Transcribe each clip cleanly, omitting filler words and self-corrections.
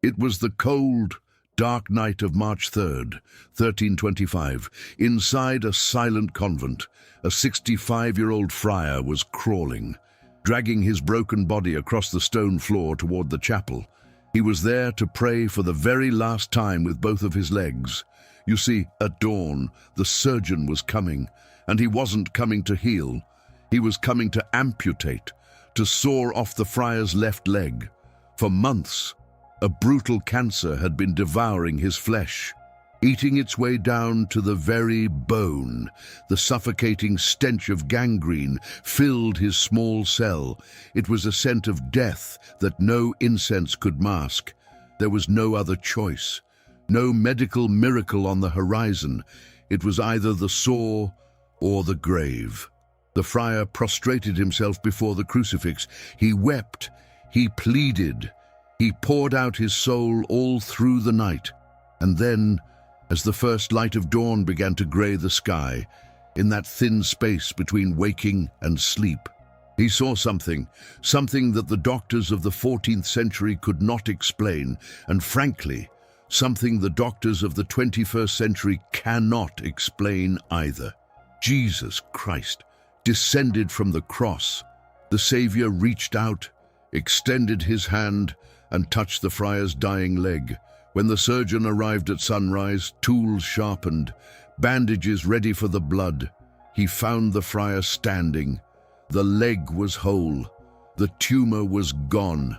It was the cold, dark night of March 3rd, 1325. Inside a silent convent, a 65-year-old friar was crawling, dragging his broken body across the stone floor toward the chapel. He was there to pray for the very last time with both of his legs. You see, at dawn, the surgeon was coming, and he wasn't coming to heal. He was coming to amputate, to saw off the friar's left leg. For months, a brutal cancer had been devouring his flesh, eating its way down to the very bone. The suffocating stench of gangrene filled his small cell. It was a scent of death that no incense could mask. There was no other choice, no medical miracle on the horizon. It was either the saw or the grave. The friar prostrated himself before the crucifix. He wept, he pleaded, he poured out his soul all through the night. And then, as the first light of dawn began to grey the sky, in that thin space between waking and sleep, he saw something that the doctors of the 14th century could not explain, and frankly, something the doctors of the 21st century cannot explain either. Jesus Christ descended from the cross. The Savior reached out, extended his hand, and touched the friar's dying leg. When the surgeon arrived at sunrise, tools sharpened, bandages ready for the blood, he found the friar standing. The leg was whole. The tumor was gone.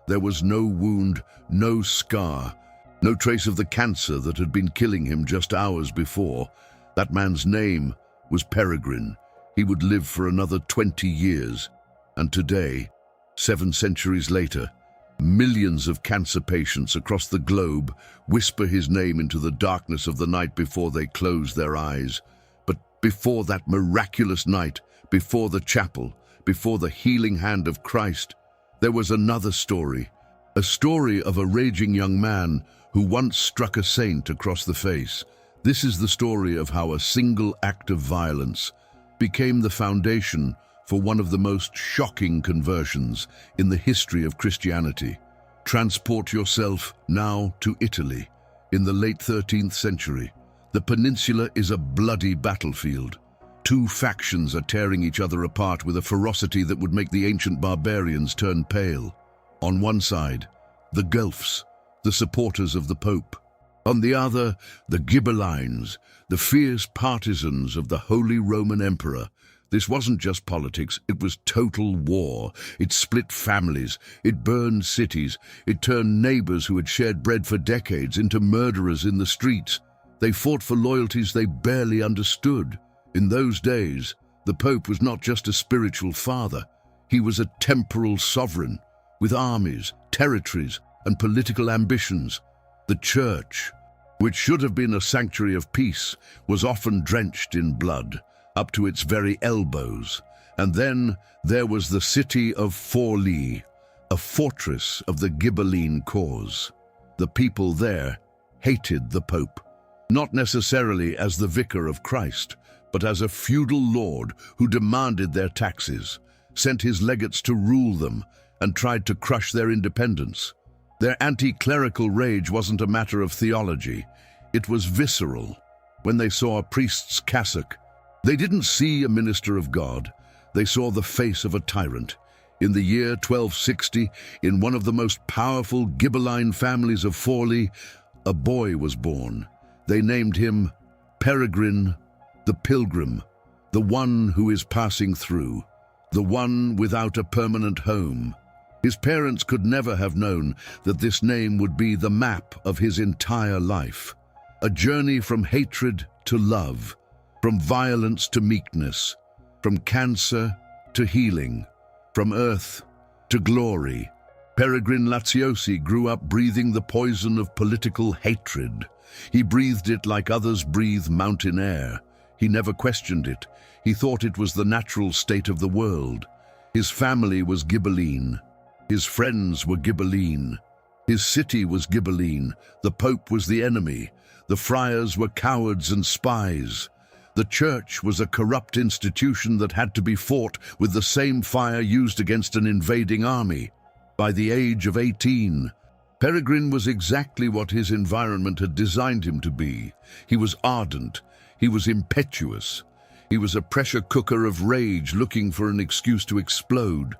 There was no wound, no scar, no trace of the cancer that had been killing him just hours before. That man's name was Peregrine. He would live for another 20 years. And today, 7 centuries later, millions of cancer patients across the globe whisper his name into the darkness of the night before they close their eyes. But before that miraculous night, before the chapel, before the healing hand of Christ, there was another story. A story of a raging young man who once struck a saint across the face. This is the story of how a single act of violence became the foundation for one of the most shocking conversions in the history of Christianity. Transport yourself now to Italy. In the late 13th century, the peninsula is a bloody battlefield. Two factions are tearing each other apart with a ferocity that would make the ancient barbarians turn pale. On one side, the Guelphs, the supporters of the Pope. On the other, the Ghibellines, the fierce partisans of the Holy Roman Emperor. This wasn't just politics, it was total war. It split families, it burned cities, it turned neighbors who had shared bread for decades into murderers in the streets. They fought for loyalties they barely understood. In those days, the Pope was not just a spiritual father, he was a temporal sovereign, with armies, territories, and political ambitions. The Church, which should have been a sanctuary of peace, was often drenched in blood, up to its very elbows. And then there was the city of Forlì, a fortress of the Ghibelline cause. The people there hated the Pope, not necessarily as the vicar of Christ, but as a feudal lord who demanded their taxes, sent his legates to rule them, and tried to crush their independence. Their anti-clerical rage wasn't a matter of theology, it was visceral. When they saw a priest's cassock, they didn't see a minister of God, they saw the face of a tyrant. In the year 1260, in one of the most powerful Ghibelline families of Forlì, a boy was born. They named him Peregrine, the pilgrim, the one who is passing through, the one without a permanent home. His parents could never have known that this name would be the map of his entire life. A journey from hatred to love, from violence to meekness, from cancer to healing, from earth to glory. Peregrine Laziosi grew up breathing the poison of political hatred. He breathed it like others breathe mountain air. He never questioned it. He thought it was the natural state of the world. His family was Ghibelline. His friends were Ghibelline. His city was Ghibelline. The Pope was the enemy. The friars were cowards and spies. The Church was a corrupt institution that had to be fought with the same fire used against an invading army. By the age of 18, Peregrine was exactly what his environment had designed him to be. He was ardent, he was impetuous, he was a pressure cooker of rage looking for an excuse to explode.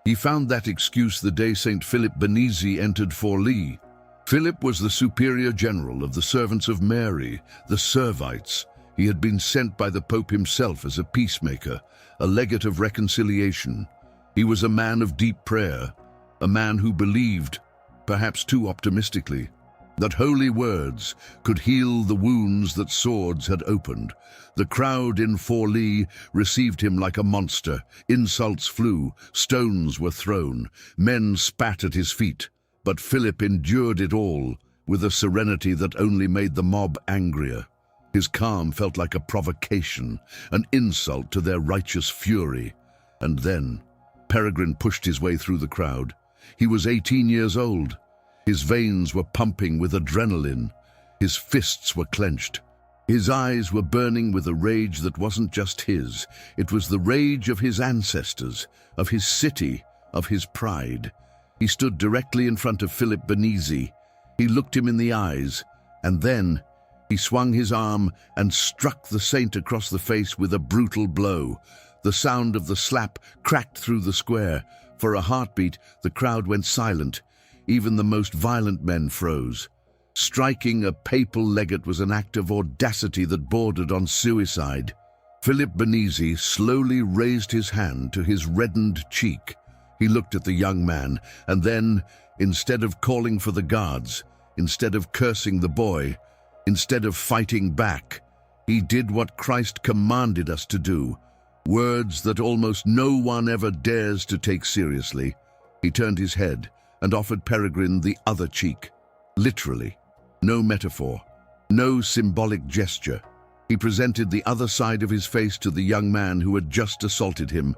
He found that excuse the day St. Philip Benizi entered Forlì. Philip was the superior general of the servants of Mary, the Servites. He had been sent by the Pope himself as a peacemaker, a legate of reconciliation. He was a man of deep prayer, a man who believed, perhaps too optimistically, that holy words could heal the wounds that swords had opened. The crowd in Forlì received him like a monster. Insults flew, stones were thrown, men spat at his feet. But Philip endured it all with a serenity that only made the mob angrier. His calm felt like a provocation, an insult to their righteous fury. And then Peregrine pushed his way through the crowd. He was 18 years old. His veins were pumping with adrenaline. His fists were clenched. His eyes were burning with a rage that wasn't just his. It was the rage of his ancestors, of his city, of his pride. He stood directly in front of Philip Benizi. He looked him in the eyes, and then he swung his arm and struck the saint across the face with a brutal blow. The sound of the slap cracked through the square. For a heartbeat, the crowd went silent. Even the most violent men froze. Striking a papal legate was an act of audacity that bordered on suicide. Philip Benizi slowly raised his hand to his reddened cheek. He looked at the young man, and then, instead of calling for the guards, instead of cursing the boy, instead of fighting back, he did what Christ commanded us to do, words that almost no one ever dares to take seriously. He turned his head and offered Peregrine the other cheek. Literally. No metaphor. No symbolic gesture. He presented the other side of his face to the young man who had just assaulted him,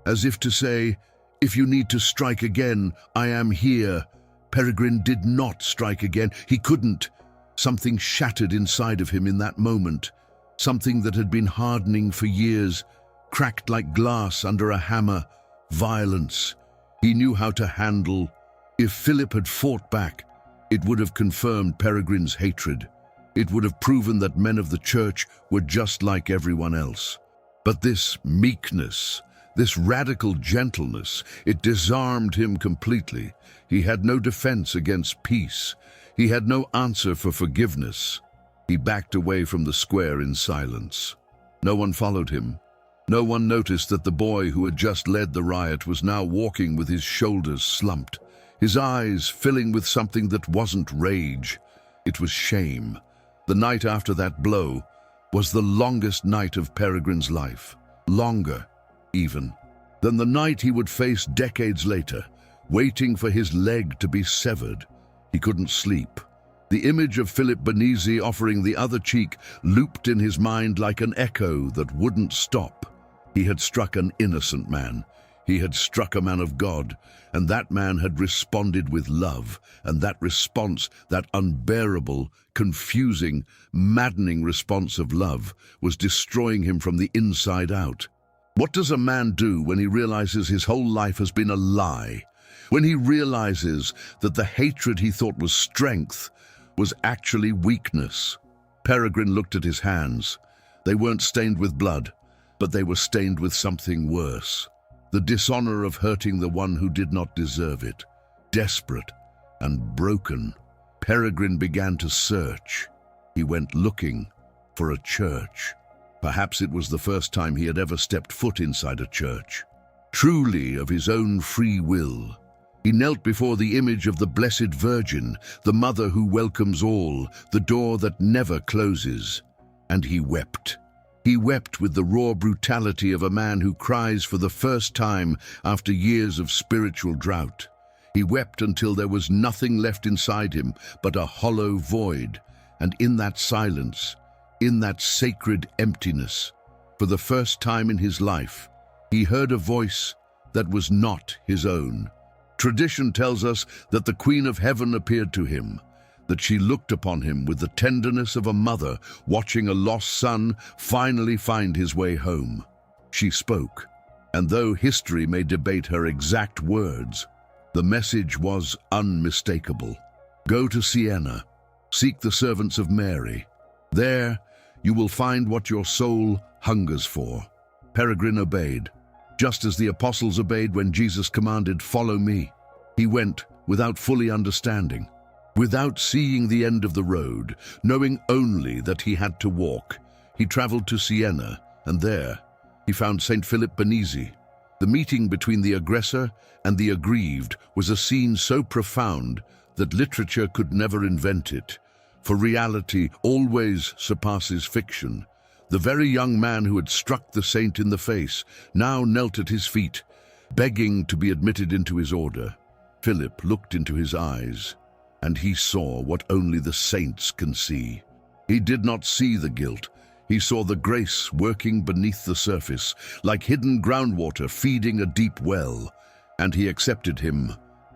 as if to say, "If you need to strike again, I am here." Peregrine did not strike again. He couldn't. Something shattered inside of him in that moment. Something that had been hardening for years, cracked like glass under a hammer. Violence. He knew how to handle. If Philip had fought back, it would have confirmed Peregrine's hatred. It would have proven that men of the church were just like everyone else. But this meekness, this radical gentleness, it disarmed him completely. He had no defense against peace. He had no answer for forgiveness. He backed away from the square in silence. No one followed him. No one noticed that the boy who had just led the riot was now walking with his shoulders slumped, his eyes filling with something that wasn't rage. It was shame. The night after that blow was the longest night of Peregrine's life, longer, even, than the night he would face decades later, waiting for his leg to be severed. He couldn't sleep. The image of Philip Benizi offering the other cheek looped in his mind like an echo that wouldn't stop. He had struck an innocent man. He had struck a man of God, and that man had responded with love, and that response, that unbearable, confusing, maddening response of love, was destroying him from the inside out. What does a man do when he realizes his whole life has been a lie? When he realizes that the hatred he thought was strength was actually weakness? Peregrine looked at his hands. They weren't stained with blood, but they were stained with something worse. The dishonor of hurting the one who did not deserve it. Desperate and broken, Peregrine began to search. He went looking for a church. Perhaps it was the first time he had ever stepped foot inside a church. Truly of his own free will, he knelt before the image of the Blessed Virgin, the Mother who welcomes all, the door that never closes. And he wept. He wept with the raw brutality of a man who cries for the first time after years of spiritual drought. He wept until there was nothing left inside him but a hollow void, and in that silence, in that sacred emptiness, for the first time in his life, he heard a voice that was not his own. Tradition tells us that the Queen of Heaven appeared to him, that she looked upon him with the tenderness of a mother watching a lost son finally find his way home. She spoke, and though history may debate her exact words, the message was unmistakable. Go to Siena, seek the servants of Mary. There you will find what your soul hungers for." Peregrine obeyed, just as the apostles obeyed when Jesus commanded, "Follow me." He went without fully understanding, without seeing the end of the road, knowing only that he had to walk. He traveled to Siena, and there he found St. Philip Benizi. The meeting between the aggressor and the aggrieved was a scene so profound that literature could never invent it, for reality always surpasses fiction. The very young man who had struck the saint in the face now knelt at his feet, begging to be admitted into his order. Philip looked into his eyes, and he saw what only the saints can see. He did not see the guilt. He saw the grace working beneath the surface, like hidden groundwater feeding a deep well, and he accepted him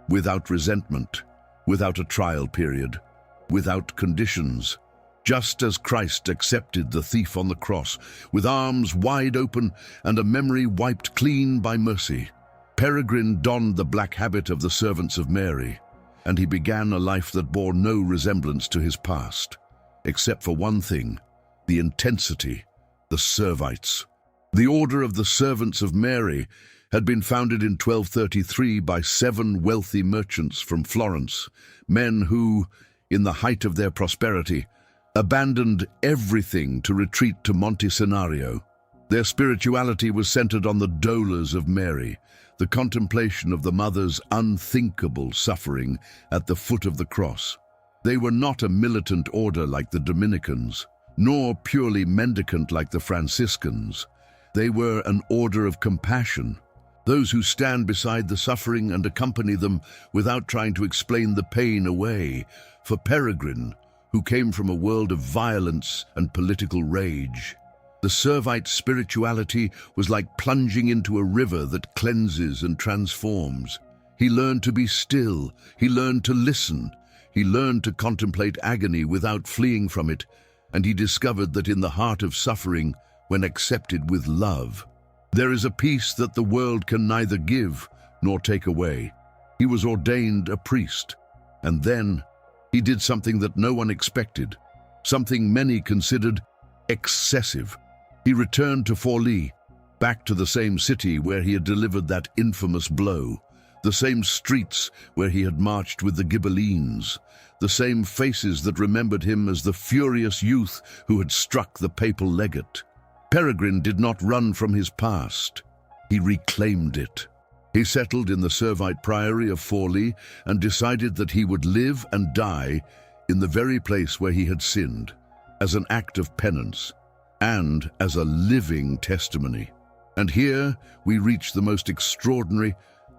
without resentment, without a trial period, without conditions, just as Christ accepted the thief on the cross, with arms wide open and a memory wiped clean by mercy. Peregrine donned the black habit of the servants of Mary, and he began a life that bore no resemblance to his past, except for one thing: the intensity, the Servites. The Order of the Servants of Mary had been founded in 1233 by 7 wealthy merchants from Florence, men who, in the height of their prosperity, abandoned everything to retreat to Monte Senario. Their spirituality was centered on the dolors of Mary, the contemplation of the Mother's unthinkable suffering at the foot of the cross. They were not a militant order like the Dominicans, nor purely mendicant like the Franciscans. They were an order of compassion, those who stand beside the suffering and accompany them without trying to explain the pain away. For Peregrine, who came from a world of violence and political rage, the Servite spirituality was like plunging into a river that cleanses and transforms. He learned to be still, he learned to listen, he learned to contemplate agony without fleeing from it, and he discovered that in the heart of suffering, when accepted with love, there is a peace that the world can neither give nor take away. He was ordained a priest, and then he did something that no one expected, something many considered excessive. He returned to Forlì, back to the same city where he had delivered that infamous blow, the same streets where he had marched with the Ghibellines, the same faces that remembered him as the furious youth who had struck the papal legate. Peregrine did not run from his past. He reclaimed it. He settled in the Servite priory of Forlì and decided that he would live and die in the very place where he had sinned, as an act of penance and as a living testimony. And here we reach the most extraordinary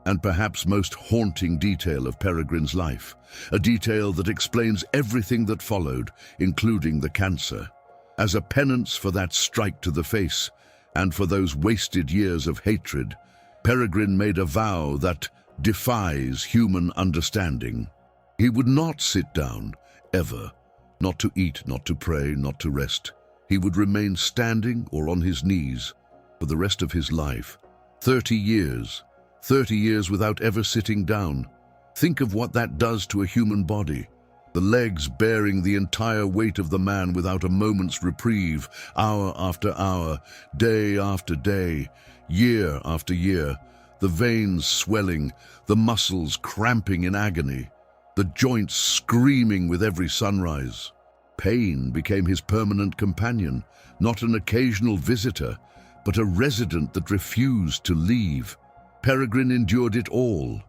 and perhaps most haunting detail of Peregrine's life, a detail that explains everything that followed, including the cancer. As a penance for that strike to the face and for those wasted years of hatred, Peregrine made a vow that defies human understanding. He would not sit down, ever, not to eat, not to pray, not to rest. He would remain standing or on his knees for the rest of his life. 30 years without ever sitting down. Think of what that does to a human body. The legs bearing the entire weight of the man without a moment's reprieve, hour after hour, day after day, year after year, the veins swelling, the muscles cramping in agony, the joints screaming with every sunrise. Pain became his permanent companion, not an occasional visitor, but a resident that refused to leave. Peregrine endured it all,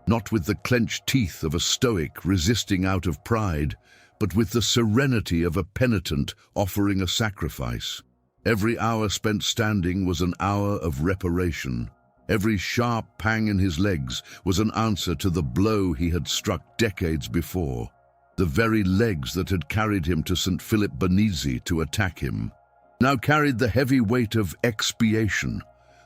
not with the clenched teeth of a stoic resisting out of pride, but with the serenity of a penitent offering a sacrifice. Every hour spent standing was an hour of reparation. Every sharp pang in his legs was an answer to the blow he had struck decades before. The very legs that had carried him to St. Philip Benizi to attack him now carried the heavy weight of expiation.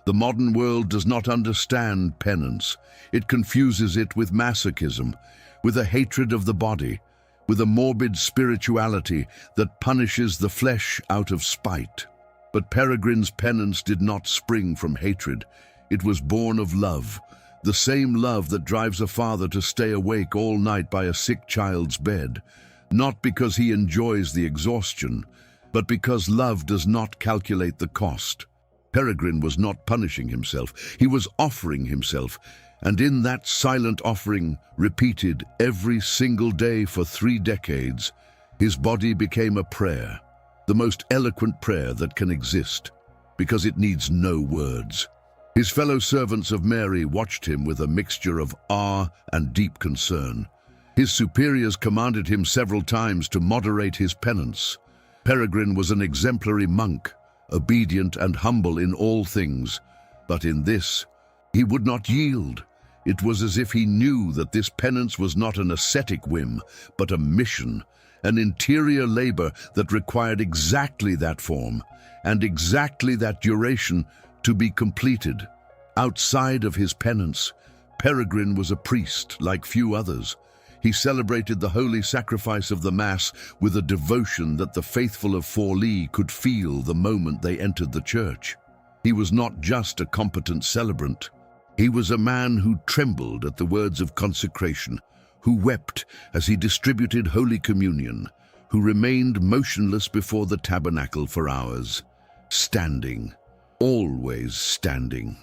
The modern world does not understand penance. It confuses it with masochism, with a hatred of the body, with a morbid spirituality that punishes the flesh out of spite. But Peregrine's penance did not spring from hatred. It was born of love, The same love that drives a father to stay awake all night by a sick child's bed, not because he enjoys the exhaustion, but because love does not calculate the cost. Peregrine was not punishing himself, he was offering himself, and in that silent offering, repeated every single day for 3 decades, his body became a prayer, the most eloquent prayer that can exist, because it needs no words. His fellow servants of Mary watched him with a mixture of awe and deep concern. His superiors commanded him several times to moderate his penance. Peregrine was an exemplary monk, obedient and humble in all things, but in this, he would not yield. It was as if he knew that this penance was not an ascetic whim, but a mission, an interior labor that required exactly that form and exactly that duration to be completed. Outside of his penance, Peregrine was a priest like few others. He celebrated the holy sacrifice of the Mass with a devotion that the faithful of Forlì could feel the moment they entered the church. He was not just a competent celebrant. He was a man who trembled at the words of consecration, who wept as he distributed Holy Communion, who remained motionless before the tabernacle for hours, standing, always standing,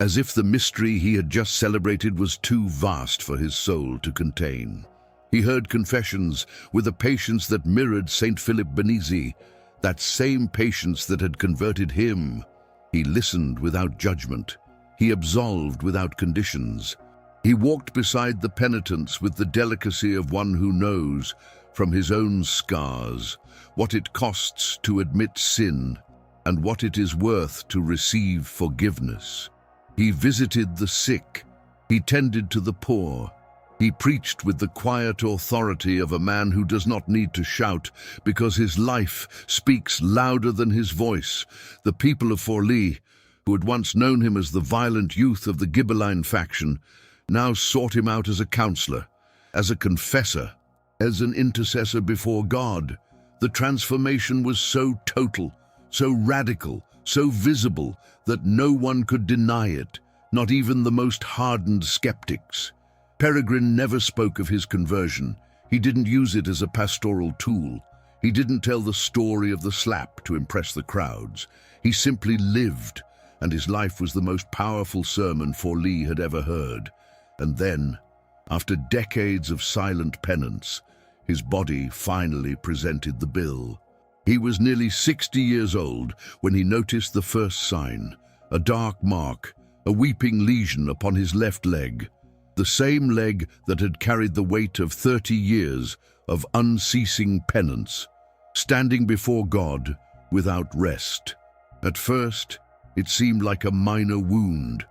as if the mystery he had just celebrated was too vast for his soul to contain. He heard confessions with a patience that mirrored St. Philip Benizi, that same patience that had converted him. He listened without judgment. He absolved without conditions. He walked beside the penitents with the delicacy of one who knows, from his own scars, what it costs to admit sin and what it is worth to receive forgiveness. He visited the sick. He tended to the poor. He preached with the quiet authority of a man who does not need to shout because his life speaks louder than his voice. The people of Forlì, who had once known him as the violent youth of the Ghibelline faction, now sought him out as a counselor, as a confessor, as an intercessor before God. The transformation was so total, so radical, so visible that no one could deny it, not even the most hardened skeptics. Peregrine never spoke of his conversion. He didn't use it as a pastoral tool. He didn't tell the story of the slap to impress the crowds. He simply lived, and his life was the most powerful sermon Forlì had ever heard. And then, after decades of silent penance, his body finally presented the bill. He was nearly 60 years old when he noticed the first sign, a dark mark, a weeping lesion upon his left leg, the same leg that had carried the weight of 30 years of unceasing penance, standing before God without rest. At first, it seemed like a minor wound,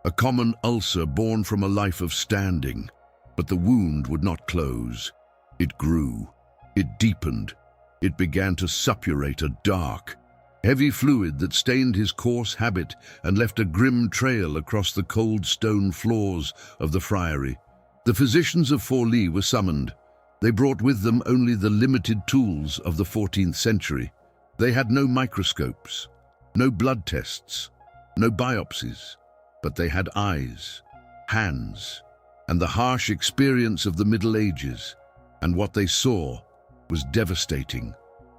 a common ulcer born from a life of standing. But the wound would not close. It grew. It deepened. It began to suppurate a dark, heavy fluid that stained his coarse habit and left a grim trail across the cold stone floors of the friary. The physicians of Forlì were summoned. They brought with them only the limited tools of the 14th century. They had no microscopes, no blood tests, no biopsies, but they had eyes, hands, and the harsh experience of the Middle Ages. And what they saw was devastating.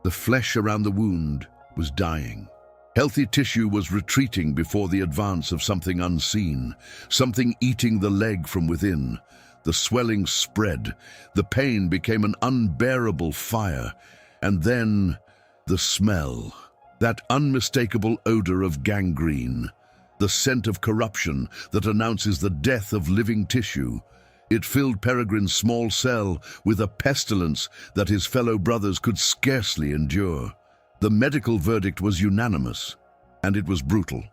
The flesh around the wound was dying. Healthy tissue was retreating before the advance of something unseen, something eating the leg from within. The swelling spread, the pain became an unbearable fire, and then the smell, that unmistakable odor of gangrene, the scent of corruption that announces the death of living tissue. It filled Peregrine's small cell with a pestilence that his fellow brothers could scarcely endure. The medical verdict was unanimous, and it was brutal.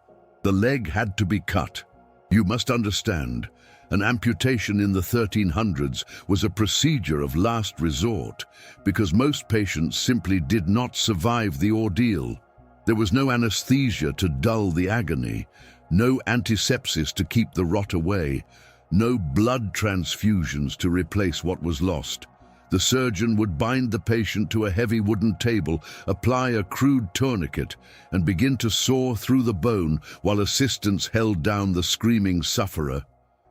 The leg had to be cut. You must understand, an amputation in the 1300s was a procedure of last resort because most patients simply did not survive the ordeal. There was no anesthesia to dull the agony, no antisepsis to keep the rot away, no blood transfusions to replace what was lost. The surgeon would bind the patient to a heavy wooden table, apply a crude tourniquet, and begin to saw through the bone while assistants held down the screaming sufferer.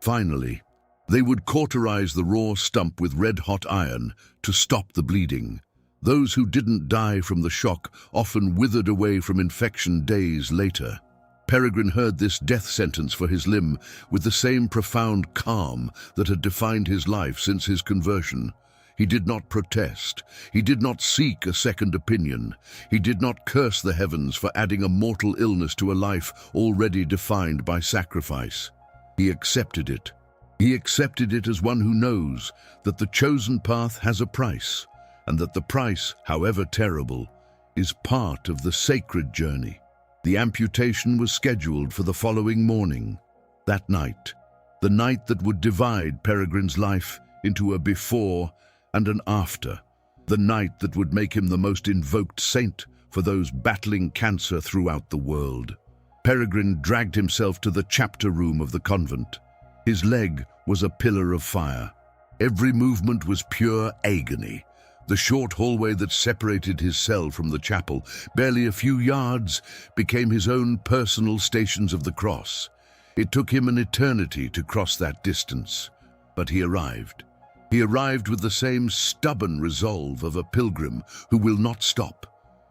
Finally, they would cauterize the raw stump with red-hot iron to stop the bleeding. Those who didn't die from the shock often withered away from infection days later. Peregrine heard this death sentence for his limb with the same profound calm that had defined his life since his conversion. He did not protest. He did not seek a second opinion. He did not curse the heavens for adding a mortal illness to a life already defined by sacrifice. He accepted it. He accepted it as one who knows that the chosen path has a price, and that the price, however terrible, is part of the sacred journey. The amputation was scheduled for the following morning. That night, the night that would divide Peregrine's life into a before and an after, the night that would make him the most invoked saint for those battling cancer throughout the world. Peregrine dragged himself to the chapter room of the convent. His leg was a pillar of fire. Every movement was pure agony. The short hallway that separated his cell from the chapel, barely a few yards, became his own personal Stations of the Cross. It took him an eternity to cross that distance, but he arrived. He arrived with the same stubborn resolve of a pilgrim who will not stop,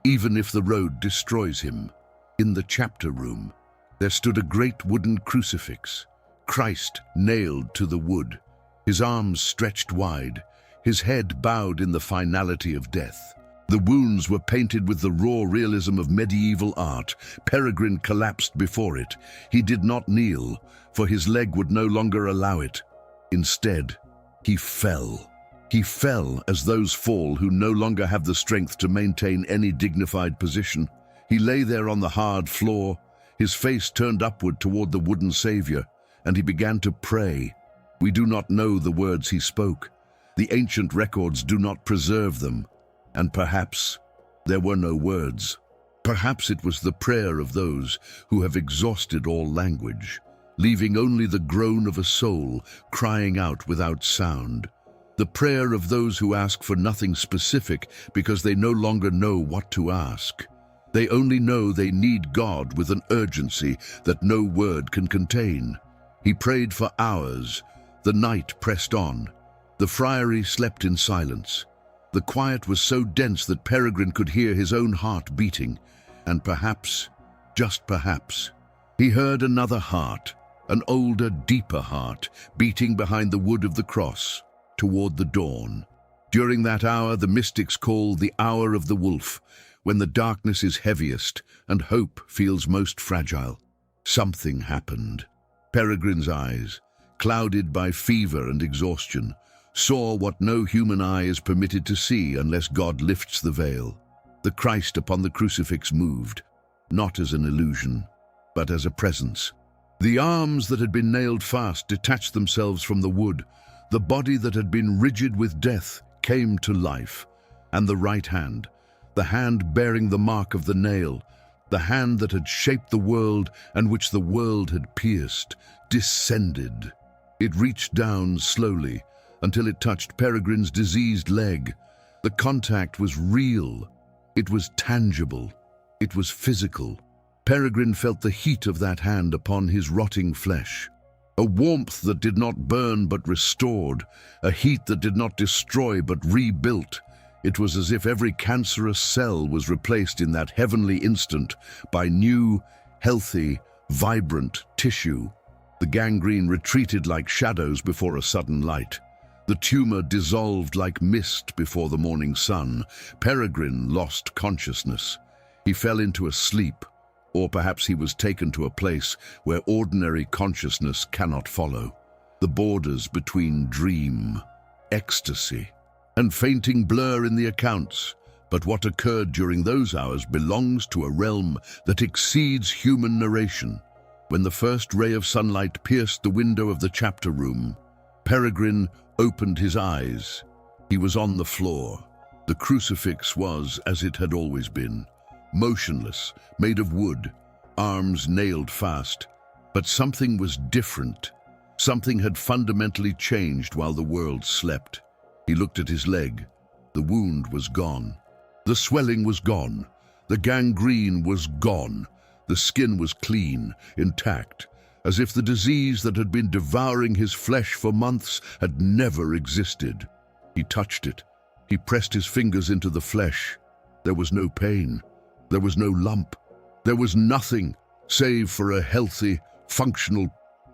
even if the road destroys him. In the chapter room, there stood a great wooden crucifix, Christ nailed to the wood, his arms stretched wide, his head bowed in the finality of death. The wounds were painted with the raw realism of medieval art. Peregrine collapsed before it. He did not kneel, for his leg would no longer allow it. Instead, he fell. He fell as those fall who no longer have the strength to maintain any dignified position. He lay there on the hard floor, his face turned upward toward the wooden Savior, and he began to pray. We do not know the words he spoke. The ancient records do not preserve them, and perhaps there were no words. Perhaps it was the prayer of those who have exhausted all language, leaving only the groan of a soul crying out without sound. The prayer of those who ask for nothing specific because they no longer know what to ask. They only know they need God with an urgency that no word can contain. He prayed for hours. The night pressed on. The friary slept in silence. The quiet was so dense that Peregrine could hear his own heart beating, and perhaps, just perhaps, he heard another heart, an older, deeper heart, beating behind the wood of the cross, toward the dawn. During that hour, the mystics call the hour of the wolf, when the darkness is heaviest and hope feels most fragile. Something happened. Peregrine's eyes, clouded by fever and exhaustion, saw what no human eye is permitted to see unless God lifts the veil. The Christ upon the crucifix moved, not as an illusion, but as a presence. The arms that had been nailed fast detached themselves from the wood. The body that had been rigid with death came to life, and the right hand, the hand bearing the mark of the nail, the hand that had shaped the world and which the world had pierced, descended. It reached down slowly until it touched Peregrine's diseased leg. The contact was real. It was tangible. It was physical. Peregrine felt the heat of that hand upon his rotting flesh. A warmth that did not burn but restored, a heat that did not destroy but rebuilt. It was as if every cancerous cell was replaced in that heavenly instant by new, healthy, vibrant tissue. The gangrene retreated like shadows before a sudden light. The tumor dissolved like mist before the morning sun. Peregrine lost consciousness. He fell into a sleep, or perhaps he was taken to a place where ordinary consciousness cannot follow. The borders between dream, ecstasy, and fainting blur in the accounts. But what occurred during those hours belongs to a realm that exceeds human narration. When the first ray of sunlight pierced the window of the chapter room, Peregrine opened his eyes. He was on the floor. The crucifix was as it had always been, motionless, made of wood, arms nailed fast. But something was different. Something had fundamentally changed while the world slept. He looked at his leg. The wound was gone. The swelling was gone. The gangrene was gone. The skin was clean, intact. as if the disease that had been devouring his flesh for months had never existed. He touched it. He pressed his fingers into the flesh. There was no pain. There was no lump. There was nothing, save for a healthy, functional,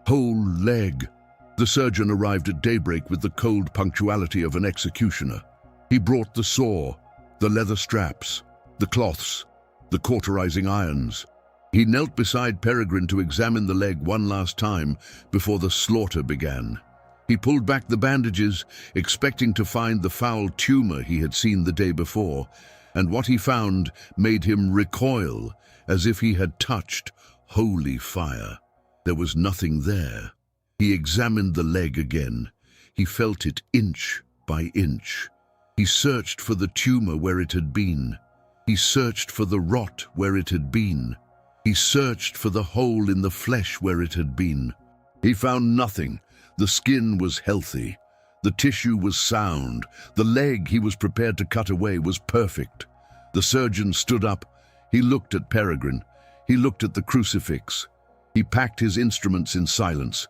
whole leg. The surgeon arrived at daybreak with the cold punctuality of an executioner. He brought the saw, the leather straps, the cloths, the cauterizing irons. He knelt beside Peregrine to examine the leg one last time before the slaughter began. He pulled back the bandages, expecting to find the foul tumor he had seen the day before, and what he found made him recoil as if he had touched holy fire. There was nothing there. He examined the leg again. He felt it inch by inch. He searched for the tumor where it had been. He searched for the rot where it had been. He searched for the hole in the flesh where it had been. He found nothing. The skin was healthy. The tissue was sound. The leg he was prepared to cut away was perfect. The surgeon stood up. He looked at Peregrine. He looked at the crucifix. He packed his instruments in silence,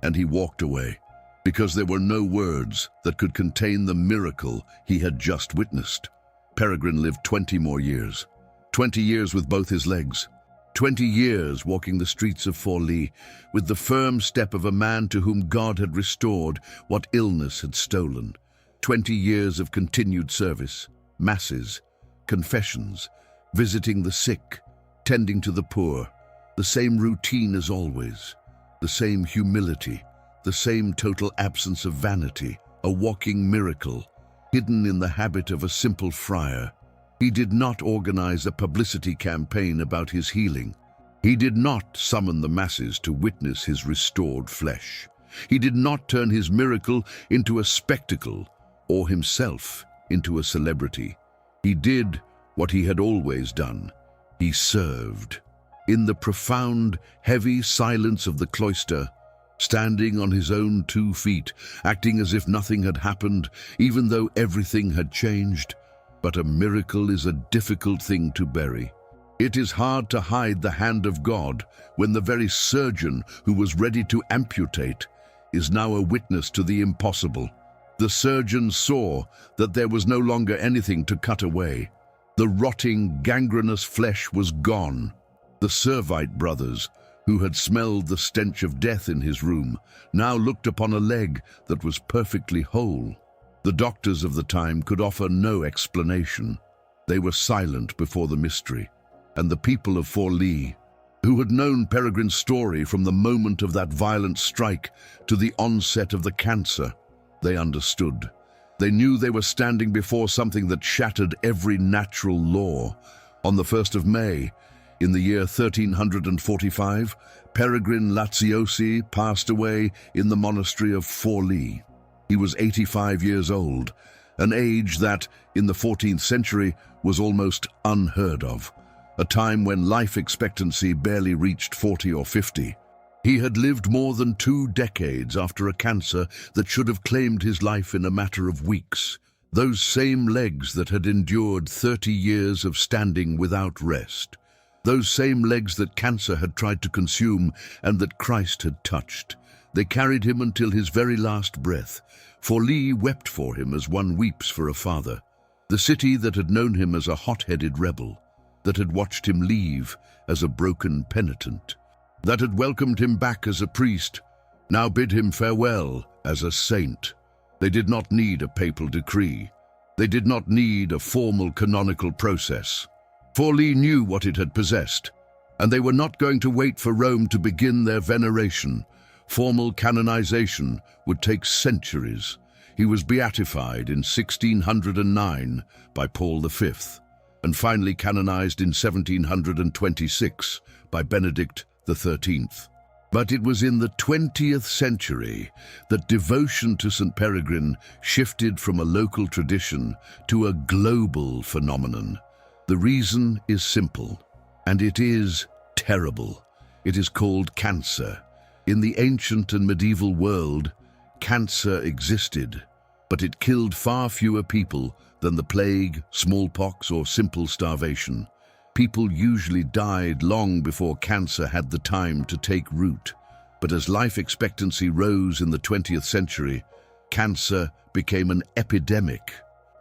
and he walked away, because there were no words that could contain the miracle he had just witnessed. Peregrine lived 20 more years. 20 years with both his legs. 20 years walking the streets of Forlì with the firm step of a man to whom God had restored what illness had stolen. 20 years of continued service, masses, confessions, visiting the sick, tending to the poor, the same routine as always, the same humility, the same total absence of vanity, a walking miracle, hidden in the habit of a simple friar. He did not organize a publicity campaign about his healing. He did not summon the masses to witness his restored flesh. He did not turn his miracle into a spectacle or himself into a celebrity. He did what he had always done. He served. In the profound, heavy silence of the cloister, standing on his own 2 feet, acting as if nothing had happened, even though everything had changed. But a miracle is a difficult thing to bury. It is hard to hide the hand of God when the very surgeon who was ready to amputate is now a witness to the impossible. The surgeon saw that there was no longer anything to cut away. The rotting, gangrenous flesh was gone. The Servite brothers, who had smelled the stench of death in his room, now looked upon a leg that was perfectly whole. The doctors of the time could offer no explanation. They were silent before the mystery. And the people of Forlì, who had known Peregrine's story from the moment of that violent strike to the onset of the cancer, they understood. They knew they were standing before something that shattered every natural law. On the 1st of May, in the year 1345, Peregrine Laziosi passed away in the monastery of Forlì. He was 85 years old, an age that, in the 14th century, was almost unheard of, a time when life expectancy barely reached 40 or 50. He had lived more than 2 decades after a cancer that should have claimed his life in a matter of weeks. Those same legs that had endured 30 years of standing without rest. Those same legs that cancer had tried to consume and that Christ had touched. They carried him until his very last breath. Forlì wept for him as one weeps for a father. The city that had known him as a hot-headed rebel, that had watched him leave as a broken penitent, that had welcomed him back as a priest, now bid him farewell as a saint. They did not need a papal decree. They did not need a formal canonical process. Forlì knew what it had possessed, and they were not going to wait for Rome to begin their veneration. Formal canonization would take centuries. He was beatified in 1609 by Paul V, and finally canonized in 1726 by Benedict XIII. But it was in the 20th century that devotion to St. Peregrine shifted from a local tradition to a global phenomenon. The reason is simple, and it is terrible. It is called cancer. In the ancient and medieval world, cancer existed, but it killed far fewer people than the plague, smallpox, or simple starvation. People usually died long before cancer had the time to take root. But as life expectancy rose in the 20th century, cancer became an epidemic.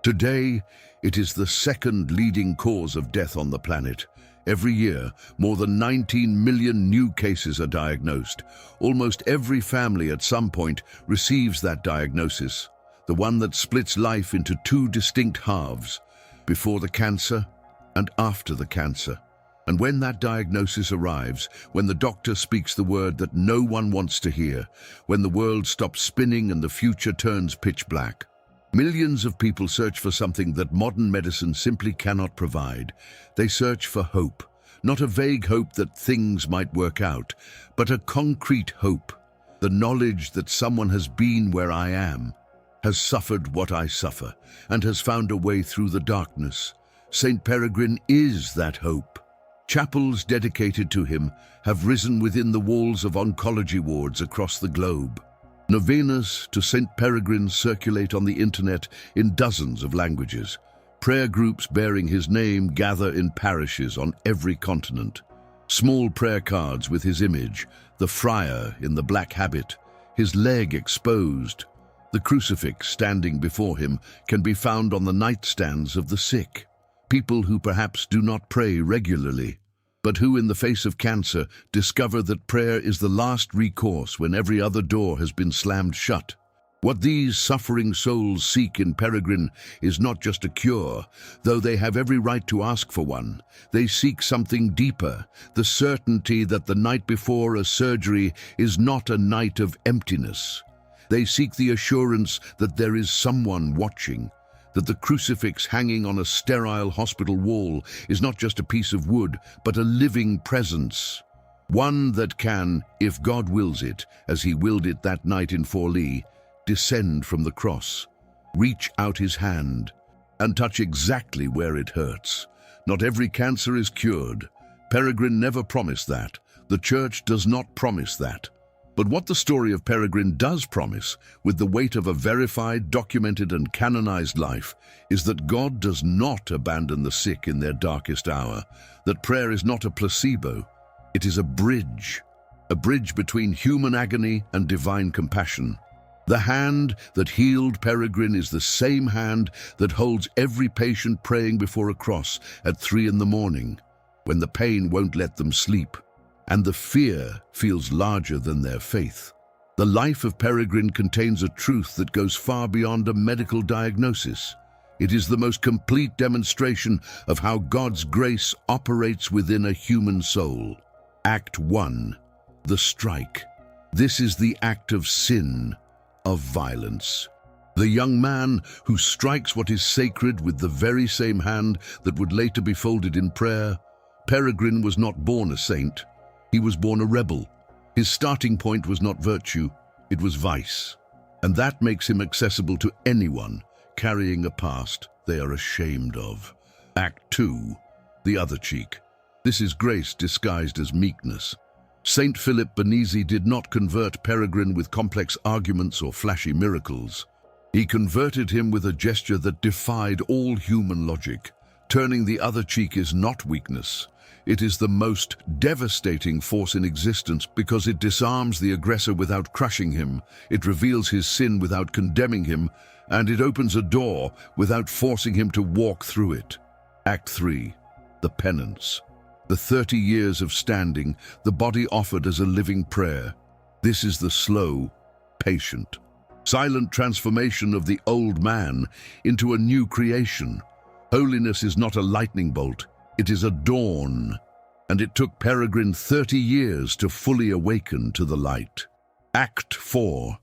Today, it is the second leading cause of death on the planet. Every year, more than 19 million new cases are diagnosed. Almost every family at some point receives that diagnosis, the one that splits life into two distinct halves, before the cancer and after the cancer. And when that diagnosis arrives, when the doctor speaks the word that no one wants to hear, when the world stops spinning and the future turns pitch black, millions of people search for something that modern medicine simply cannot provide. They search for hope, not a vague hope that things might work out, but a concrete hope, the knowledge that someone has been where I am, has suffered what I suffer, and has found a way through the darkness. Saint Peregrine is that hope. Chapels dedicated to him have risen within the walls of oncology wards across the globe. Novenas to Saint Peregrine circulate on the internet in dozens of languages. Prayer groups bearing his name gather in parishes on every continent. Small prayer cards with his image, the friar in the black habit, his leg exposed. The crucifix standing before him can be found on the nightstands of the sick. People who perhaps do not pray regularly, but who in the face of cancer discover that prayer is the last recourse when every other door has been slammed shut. What these suffering souls seek in Peregrine is not just a cure, though they have every right to ask for one. They seek something deeper, the certainty that the night before a surgery is not a night of emptiness. They seek the assurance that there is someone watching, that the crucifix hanging on a sterile hospital wall is not just a piece of wood, but a living presence. One that can, if God wills it, as he willed it that night in Forlì, descend from the cross, reach out his hand, and touch exactly where it hurts. Not every cancer is cured. Peregrine never promised that. The Church does not promise that. But what the story of Peregrine does promise, with the weight of a verified, documented and canonized life, is that God does not abandon the sick in their darkest hour, that prayer is not a placebo. It is a bridge between human agony and divine compassion. The hand that healed Peregrine is the same hand that holds every patient praying before a cross at 3 a.m, when the pain won't let them sleep, and the fear feels larger than their faith. The life of Peregrine contains a truth that goes far beyond a medical diagnosis. It is the most complete demonstration of how God's grace operates within a human soul. Act 1. The strike. This is the act of sin, of violence. The young man who strikes what is sacred with the very same hand that would later be folded in prayer. Peregrine was not born a saint. He was born a rebel. His starting point was not virtue, it was vice. And that makes him accessible to anyone carrying a past they are ashamed of. Act 2. The other cheek. This is grace disguised as meekness. Saint Philip Benizi did not convert Peregrine with complex arguments or flashy miracles. He converted him with a gesture that defied all human logic. Turning the other cheek is not weakness. It is the most devastating force in existence because it disarms the aggressor without crushing him, it reveals his sin without condemning him, and it opens a door without forcing him to walk through it. Act 3. The penance. The 30 years of standing, the body offered as a living prayer. This is the slow, patient, silent transformation of the old man into a new creation. Holiness is not a lightning bolt. It is a dawn, and it took Peregrine 30 years to fully awaken to the light. Act 4.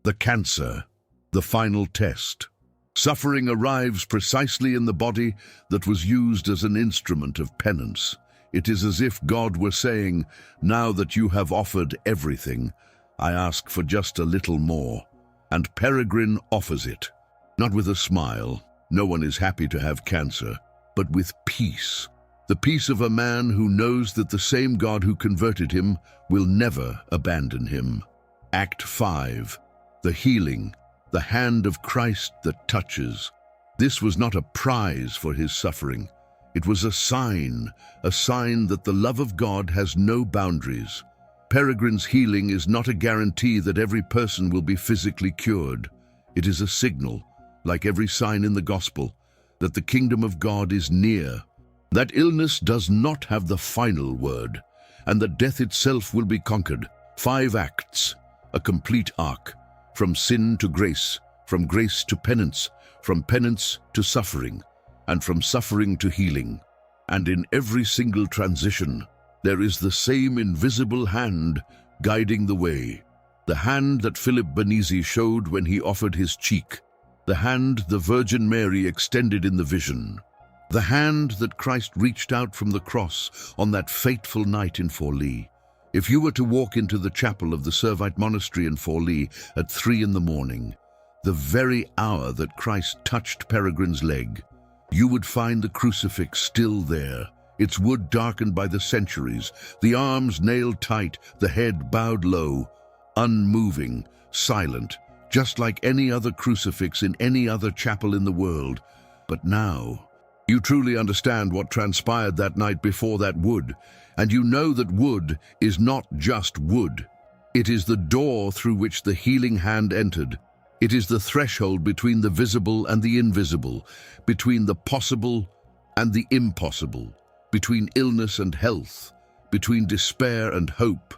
The cancer, the final test. Suffering arrives precisely in the body that was used as an instrument of penance. It is as if God were saying, now that you have offered everything, I ask for just a little more. And Peregrine offers it, not with a smile. No one is happy to have cancer, but with peace. The peace of a man who knows that the same God who converted him will never abandon him. Act 5. The healing, the hand of Christ that touches. This was not a prize for his suffering. It was a sign that the love of God has no boundaries. Peregrine's healing is not a guarantee that every person will be physically cured. It is a signal, like every sign in the gospel, that the kingdom of God is near, that illness does not have the final word, and that death itself will be conquered. 5 acts, a complete arc, from sin to grace, from grace to penance, from penance to suffering, and from suffering to healing. And in every single transition, there is the same invisible hand guiding the way. The hand that Philip Benizi showed when he offered his cheek. The hand the Virgin Mary extended in the vision. The hand that Christ reached out from the cross on that fateful night in Forlì. If you were to walk into the chapel of the Servite Monastery in Forlì at 3 in the morning, the very hour that Christ touched Peregrine's leg, you would find the crucifix still there, its wood darkened by the centuries, the arms nailed tight, the head bowed low, unmoving, silent, just like any other crucifix in any other chapel in the world. But now, you truly understand what transpired that night before that wood, and you know that wood is not just wood. It is the door through which the healing hand entered. It is the threshold between the visible and the invisible, between the possible and the impossible, between illness and health, between despair and hope.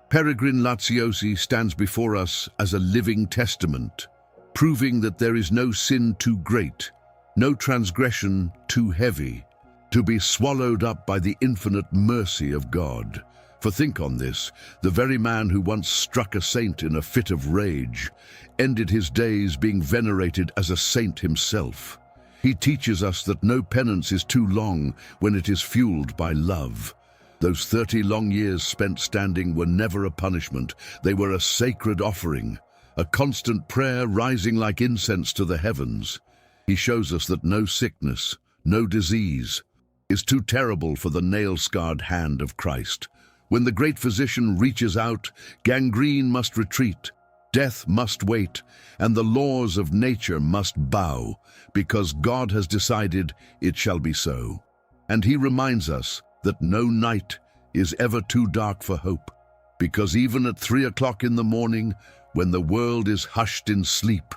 Peregrine Laziosi stands before us as a living testament, proving that there is no sin too great, no transgression too heavy, to be swallowed up by the infinite mercy of God. For think on this, the very man who once struck a saint in a fit of rage ended his days being venerated as a saint himself. He teaches us that no penance is too long when it is fueled by love. Those 30 long years spent standing were never a punishment. They were a sacred offering, a constant prayer rising like incense to the heavens. He shows us that no sickness, no disease, is too terrible for the nail-scarred hand of Christ. When the great physician reaches out, gangrene must retreat, death must wait, and the laws of nature must bow, because God has decided it shall be so. And he reminds us that no night is ever too dark for hope, because even at 3 o'clock in the morning, when the world is hushed in sleep,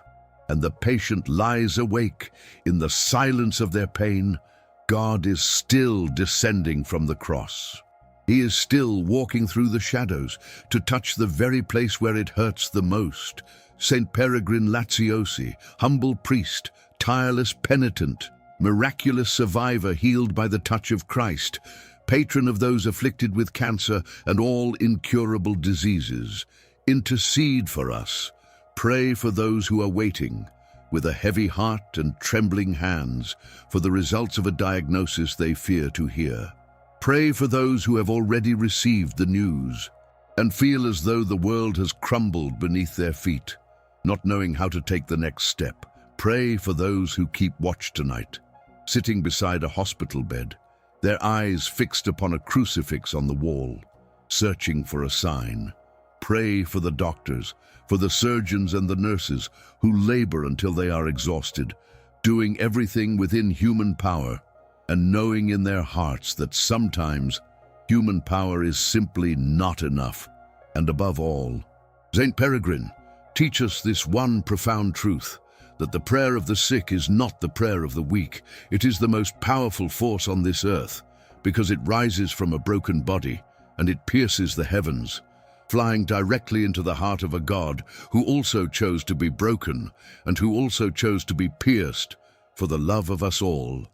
and the patient lies awake in the silence of their pain, God is still descending from the cross. He is still walking through the shadows to touch the very place where it hurts the most. Saint Peregrine Laziosi, humble priest, tireless penitent, miraculous survivor healed by the touch of Christ, patron of those afflicted with cancer and all incurable diseases, intercede for us. Pray for those who are waiting, with a heavy heart and trembling hands, for the results of a diagnosis they fear to hear. Pray for those who have already received the news and feel as though the world has crumbled beneath their feet, not knowing how to take the next step. Pray for those who keep watch tonight, sitting beside a hospital bed, their eyes fixed upon a crucifix on the wall, searching for a sign. Pray for the doctors, for the surgeons and the nurses who labor until they are exhausted, doing everything within human power, and knowing in their hearts that sometimes human power is simply not enough. And above all, Saint Peregrine, teach us this one profound truth, that the prayer of the sick is not the prayer of the weak. It is the most powerful force on this earth, because it rises from a broken body, and it pierces the heavens, flying directly into the heart of a God who also chose to be broken, and who also chose to be pierced for the love of us all.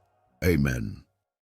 Amen.